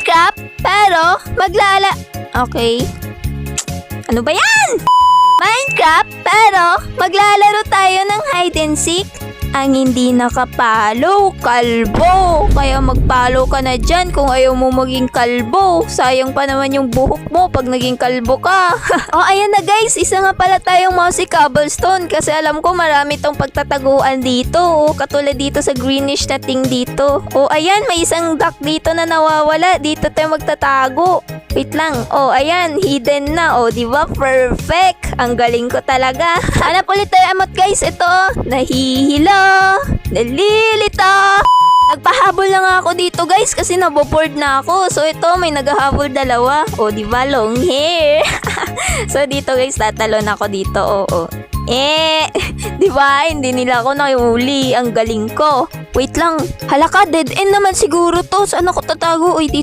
Minecraft, pero Okay. Ano ba yan? Minecraft, pero maglalaro tayo ng hide and seek. Ang hindi nakapalo, kalbo. Kaya magpalo ka na dyan kung ayaw mo maging kalbo. Sayang pa naman yung buhok mo pag naging kalbo ka. Ayan na guys, isa nga pala tayong mousy cobblestone kasi alam ko marami tong pagtataguan dito. Katulad dito sa greenish na thing dito. Ayan, may isang duck dito na nawawala. Dito tayo magtatago. Wait lang. Ayan, hidden na. Diba? Perfect. Ang galing ko talaga. Hanap ulit tayo amot guys. Ito, nahihilo. Nalilito. Nagpahabol na nga ako dito guys kasi naboboard na ako. So ito, may naghahabol dalawa. Diba? Long hair. So dito guys, tatalon ako dito. Diba? Hindi nila ako nakihuli. Ang galing ko. Wait lang. Hala ka, dead end naman siguro to. Saan ako tatago?